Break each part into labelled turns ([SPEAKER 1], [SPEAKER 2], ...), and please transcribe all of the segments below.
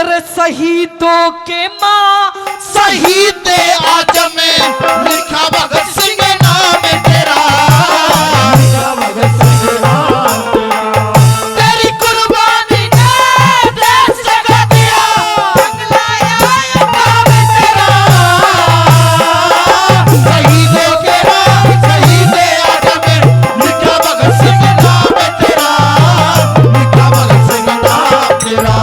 [SPEAKER 1] हेरे शहीदों के माँ
[SPEAKER 2] शहीद आजम में लिखा भगत सिंह नाम तेरा, लिखा भगत सिंह नाम तेरा। तेरी कुर्बानी ने देश जगा दिया, बंगलाया ये नाम तेरा। शहीदों के नाम शहीद आजम में लिखा भगत सिंह नाम तेरा, लिखा भगत सिंह नाम तेरा।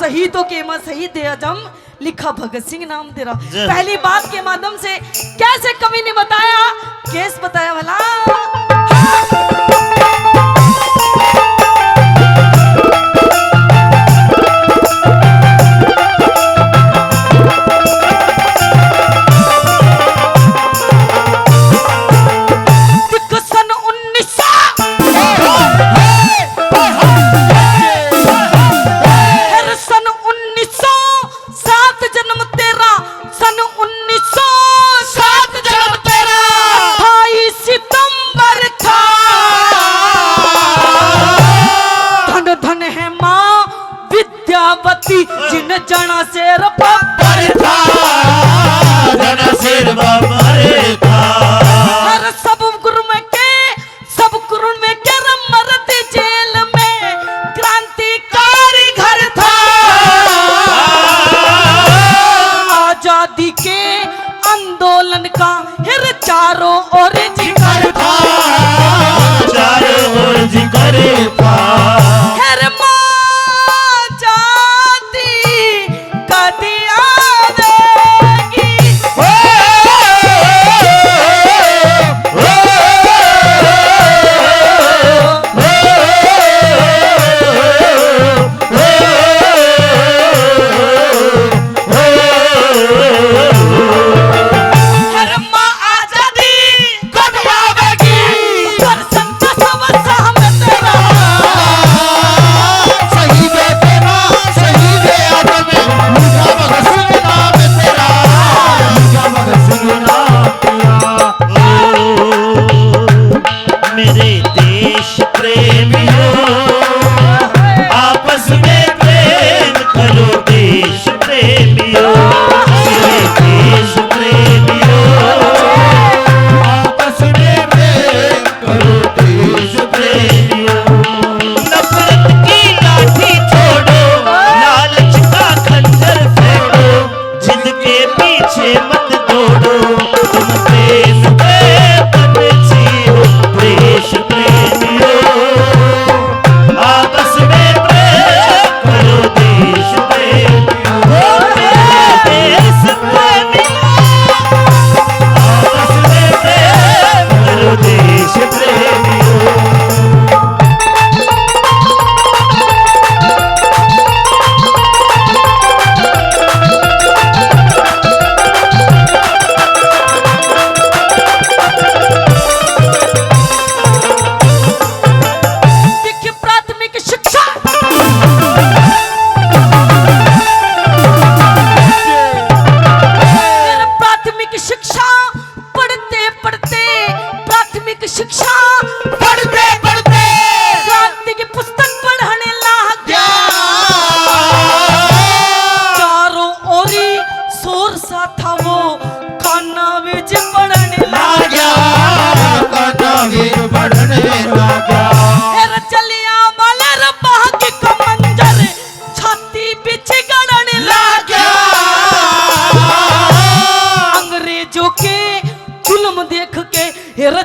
[SPEAKER 1] शहीदों के मां शहीद आजम लिखा भगत सिंह नाम तेरा। पहली बात के माध्यम से कैसे कवि ने बताया, केस बताया भला। जिन जना शेर पर था, जना शेर पर था। हर सब गुरु में के मरद जेल में क्रांतिकारी घर था। आजादी के आंदोलन का हिर चारों ओर जिक्र था, चारों ओर जिक्र था।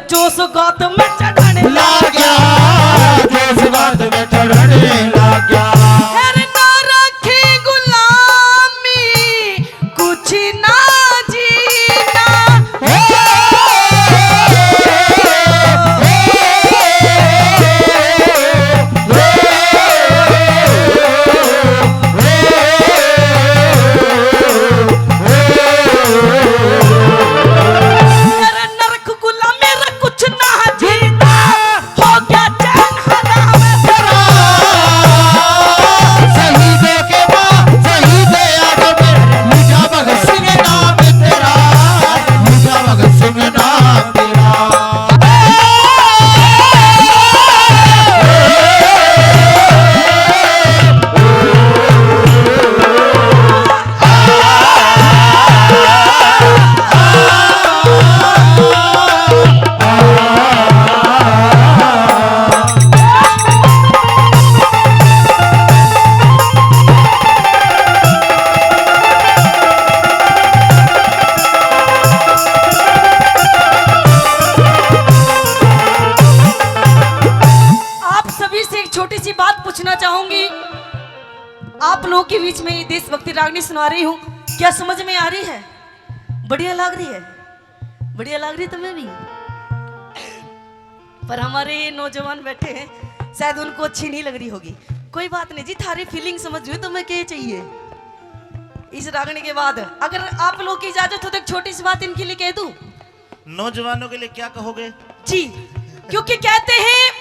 [SPEAKER 1] जोश गात में चढ़ने लग गया, जोश गात में चढ़ने लग गया। हर ना रखी गुलामी कुछ ना जीना, हर नरक के बीच में ये देशभक्ति रागनी सुना रही हूँ। क्या समझ में आ रही है? बढ़िया लग रही है? बढ़िया लग रही है तुम्हें भी? पर हमारे ये नौजवान बैठे हैं, शायद उनको अच्छी नहीं लग रही होगी। कोई बात नहीं जी, थारी फीलिंग समझ रही हो। तुम्हें क्या चाहिए इस रागनी के बाद? अगर आप लोग की इजाजत हो तो एक छोटी सी बात इनके लिए कह दूं।
[SPEAKER 2] नौजवानों के लिए क्या कहोगे?
[SPEAKER 1] जी, क्योंकि कहते हैं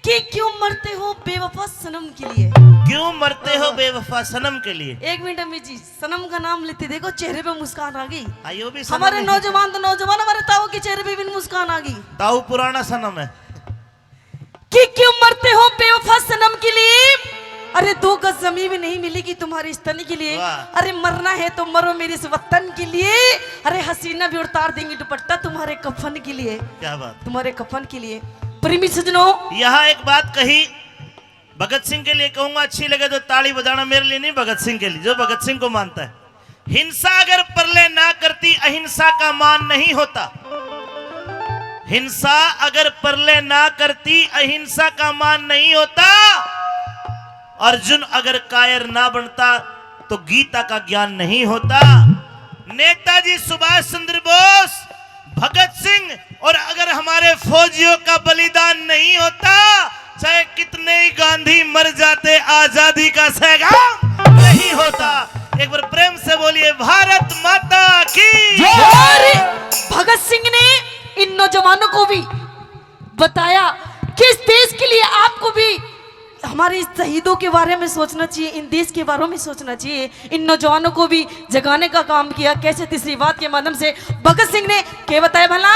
[SPEAKER 1] कि क्यों मरते हो बेवफा सनम के लिए।
[SPEAKER 2] क्यों मरते हो बेवफा सनम के लिए?
[SPEAKER 1] एक मिनट अम्मी जी, सनम का नाम लेते देखो चेहरे पे मुस्कान आ गई।
[SPEAKER 2] आइयो भी सनम
[SPEAKER 1] हमारे
[SPEAKER 2] है।
[SPEAKER 1] नौजवान तो नौजवान, हमारे ताऊ के चेहरे पे भी मुस्कान आ गई
[SPEAKER 2] ताऊ पुराना सनम है।
[SPEAKER 1] कि क्यों मरते हो बेवफा सनम के लिए। अरे 2 गज जमीन भी नहीं मिलेगी तुम्हारी इस तन के लिए।
[SPEAKER 2] वाह।
[SPEAKER 1] अरे मरना है तो मरो मेरे इस वतन के लिए। अरे हसीना भी उतार देंगी दुपट्टा तुम्हारे कफन के लिए।
[SPEAKER 2] क्या बात?
[SPEAKER 1] तुम्हारे कफन के लिए। प्रेमी सजनों,
[SPEAKER 2] यहाँ एक बात कही भगत सिंह के लिए कहूंगा, अच्छी लगे तो ताली बजाना। मेरे लिए नहीं, भगत सिंह के लिए, जो भगत सिंह को मानता है। हिंसा अगर परले ना करती अहिंसा का मान नहीं होता। हिंसा अगर परले ना करती अहिंसा का मान नहीं होता। अर्जुन अगर कायर ना बनता तो गीता का ज्ञान नहीं होता। नेताजी सुभाष चंद्र बोस, भगत सिंह और अगर हमारे फौजियों का बलिदान नहीं होता, चाहे कितने ही गांधी मर जाते, आजादी का पैगाम नहीं होता। एक बार प्रेम से बोलिए भारत माता की।
[SPEAKER 1] और भगत सिंह ने इन नौजवानों को भी बताया कि इस देश के लिए आपको भी हमारे इस शहीदों के बारे में सोचना चाहिए, इन देश के बारे में सोचना चाहिए। इन नौजवानों को भी जगाने का काम किया। कैसे? तीसरी बात के माध्यम से भगत सिंह ने क्या बताया भला?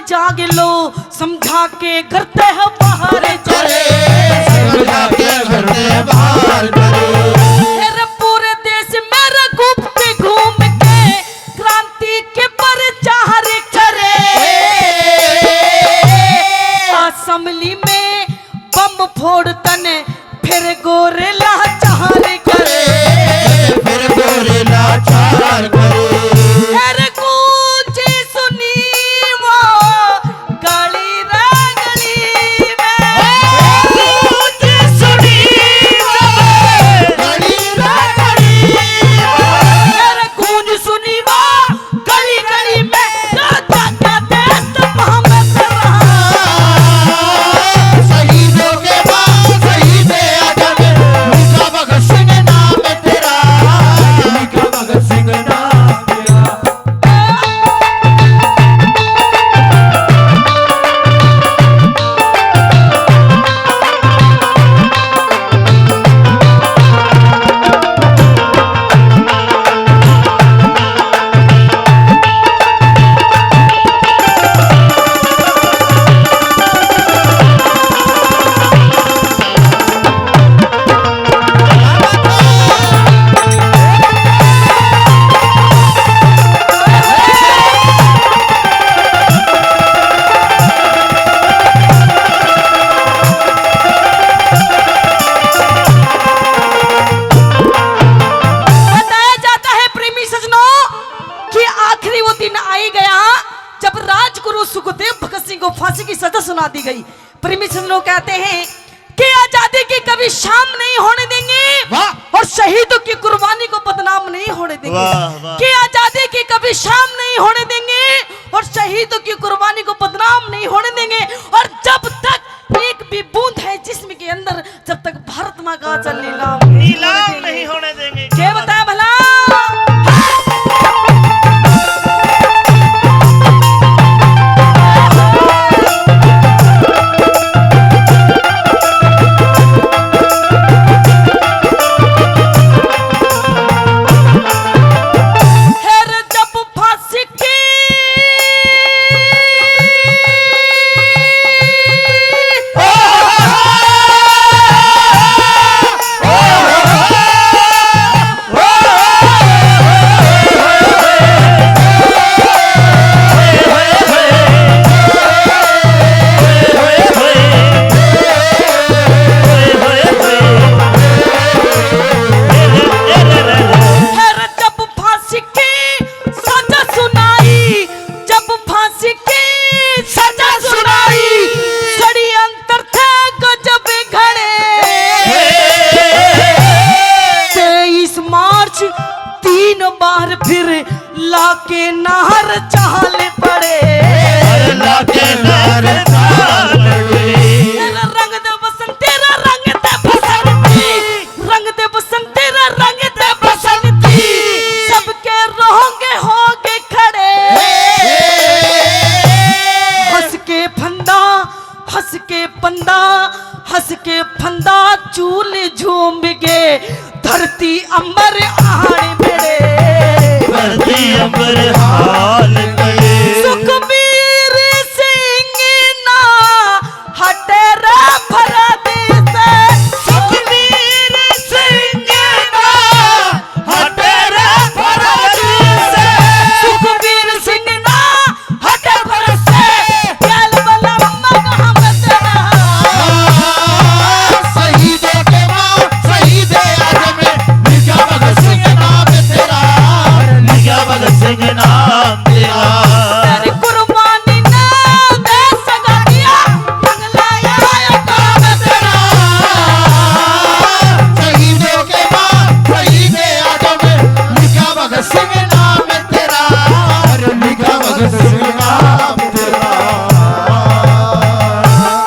[SPEAKER 1] जाग लो समझा के करते हैं बाहर चले,
[SPEAKER 2] समझा के करते हैं बाहर चले।
[SPEAKER 1] तेरे पूरे देश मेरे घूमते घूम के क्रांति के प्रचार करे। असेंबली में बम फोड़ तने फिर गोरे लाचार करे,
[SPEAKER 2] फिर गोरे लाचार करे। फांसी की सजा सुना दी गई। प्रेमी सजनों कहते हैं कि आजादी की कभी शाम नहीं होने देंगे और शहीदों की कुर्बानी को बदनाम नहीं होने देंगे। कि आजादी की कभी शाम नहीं होने देंगे और शहीदों की कुर्बानी को बदनाम नहीं होने देंगे। और जब तक एक भी बूंद है जिस्म के अंदर, जब तक भारत माँ का आंचल नीलाम नहीं होने देंगे।
[SPEAKER 1] क्या बताया भला? नार फिर लाके नार चाल पड़े
[SPEAKER 2] लाके नार चाल पड़े
[SPEAKER 1] रंग दे बसंत तेरा रंग दे बसंती रंग दे बसंत तेरा रंग दे बसंती सबके रोंगे होंगे खड़े हंस के फंदा हंस के पंदा हंस के फंदा चूल झूम गे धरती अंबर आड़ बेड़े
[SPEAKER 2] धरती अंबर